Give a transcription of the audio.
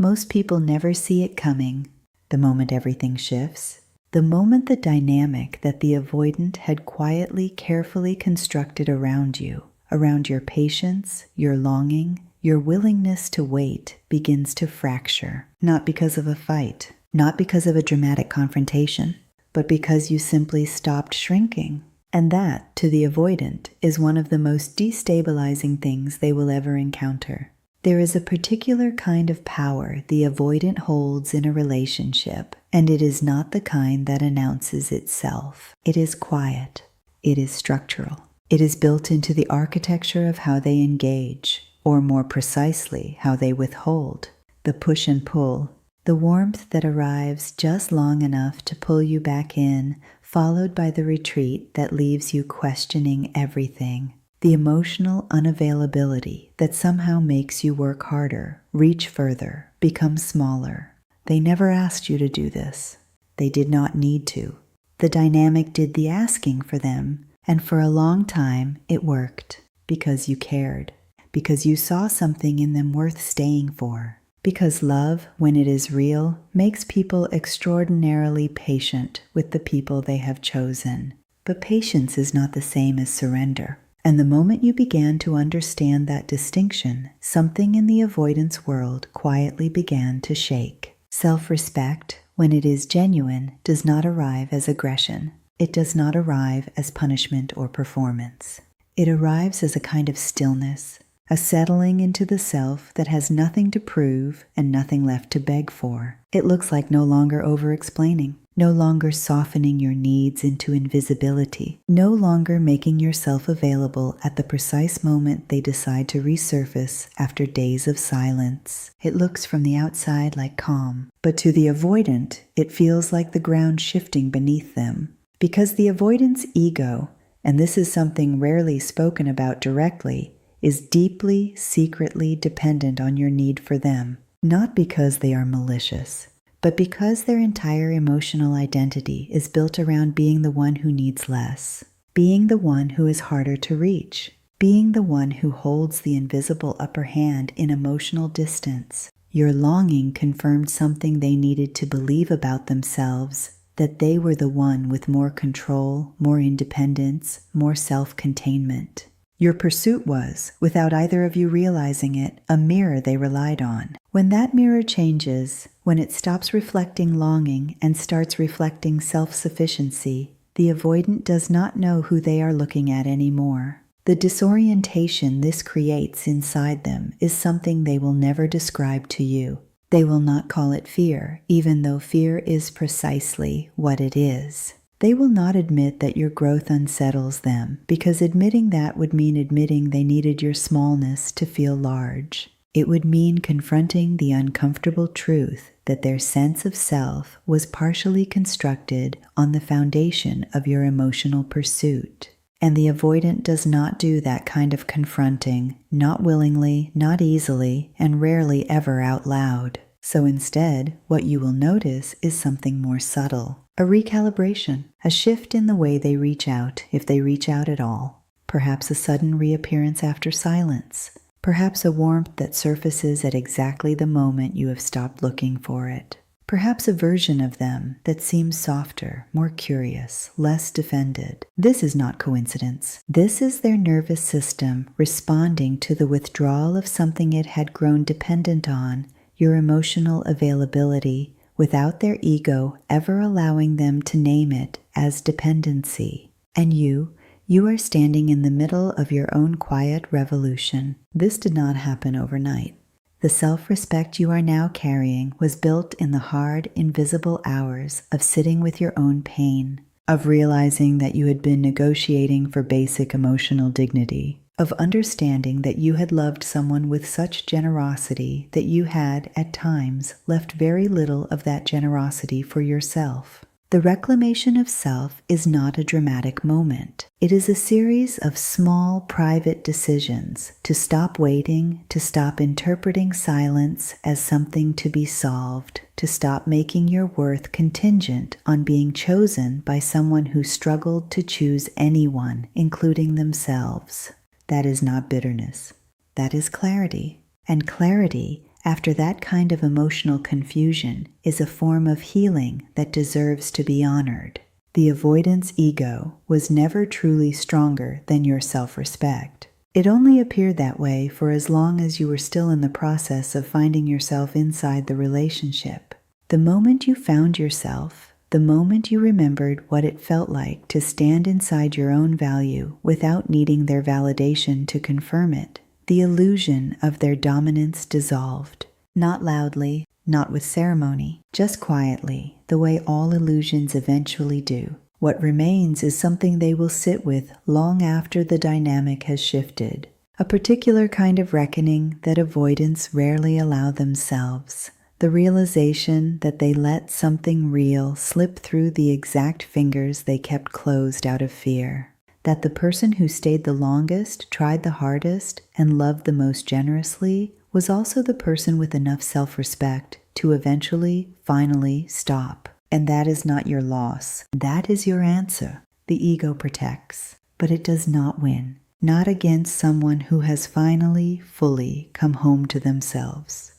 Most people never see it coming, the moment everything shifts, the moment the dynamic that the avoidant had quietly, carefully constructed around you, around your patience, your longing, your willingness to wait, begins to fracture, not because of a fight, not because of a dramatic confrontation, but because you simply stopped shrinking. And that, to the avoidant, is one of the most destabilizing things they will ever encounter. There is a particular kind of power the avoidant holds in a relationship, and it is not the kind that announces itself. It is quiet. It is structural. It is built into the architecture of how they engage, or more precisely, how they withhold, the push and pull, the warmth that arrives just long enough to pull you back in, followed by the retreat that leaves you questioning everything. The emotional unavailability that somehow makes you work harder, reach further, become smaller. They never asked you to do this. They did not need to. The dynamic did the asking for them, and for a long time it worked because you cared, because you saw something in them worth staying for, because love, when it is real, makes people extraordinarily patient with the people they have chosen. But patience is not the same as surrender. And the moment you began to understand that distinction, something in the avoidance world quietly began to shake. Self-respect, when it is genuine, does not arrive as aggression. It does not arrive as punishment or performance. It arrives as a kind of stillness, a settling into the self that has nothing to prove and nothing left to beg for. It looks like no longer over-explaining, no longer softening your needs into invisibility, no longer making yourself available at the precise moment they decide to resurface after days of silence. It looks from the outside like calm, but to the avoidant, it feels like the ground shifting beneath them. Because the avoidant's ego, and this is something rarely spoken about directly, is deeply, secretly dependent on your need for them, not because they are malicious, but because their entire emotional identity is built around being the one who needs less, being the one who is harder to reach, being the one who holds the invisible upper hand in emotional distance. Your longing confirmed something they needed to believe about themselves, that they were the one with more control, more independence, more self-containment. Your pursuit was, without either of you realizing it, a mirror they relied on. When that mirror changes, when it stops reflecting longing and starts reflecting self-sufficiency, the avoidant does not know who they are looking at anymore. The disorientation this creates inside them is something they will never describe to you. They will not call it fear, even though fear is precisely what it is. They will not admit that your growth unsettles them, because admitting that would mean admitting they needed your smallness to feel large. It would mean confronting the uncomfortable truth that their sense of self was partially constructed on the foundation of your emotional pursuit. And the avoidant does not do that kind of confronting, not willingly, not easily, and rarely ever out loud. So instead, what you will notice is something more subtle. A recalibration, a shift in the way they reach out, if they reach out at all. Perhaps a sudden reappearance after silence. Perhaps a warmth that surfaces at exactly the moment you have stopped looking for it. Perhaps a version of them that seems softer, more curious, less defended. This is not coincidence. This is their nervous system responding to the withdrawal of something it had grown dependent on, your emotional availability, without their ego ever allowing them to name it as dependency. And you are standing in the middle of your own quiet revolution. This did not happen overnight. The self-respect you are now carrying was built in the hard, invisible hours of sitting with your own pain, of realizing that you had been negotiating for basic emotional dignity, of understanding that you had loved someone with such generosity that you had, at times, left very little of that generosity for yourself. The reclamation of self is not a dramatic moment. It is a series of small, private decisions to stop waiting, to stop interpreting silence as something to be solved, to stop making your worth contingent on being chosen by someone who struggled to choose anyone, including themselves. That is not bitterness. That is clarity. And clarity, after that kind of emotional confusion is a form of healing that deserves to be honored. The avoidance ego was never truly stronger than your self-respect. It only appeared that way for as long as you were still in the process of finding yourself inside the relationship. The moment you found yourself, the moment you remembered what it felt like to stand inside your own value without needing their validation to confirm it, the illusion of their dominance dissolved. Not loudly, not with ceremony, just quietly, the way all illusions eventually do. What remains is something they will sit with long after the dynamic has shifted, a particular kind of reckoning that avoidants rarely allow themselves, the realization that they let something real slip through the exact fingers they kept closed out of fear, that the person who stayed the longest, tried the hardest, and loved the most generously was also the person with enough self-respect to eventually, finally stop. And that is not your loss. That is your answer. The ego protects, but it does not win. Not against someone who has finally, fully come home to themselves.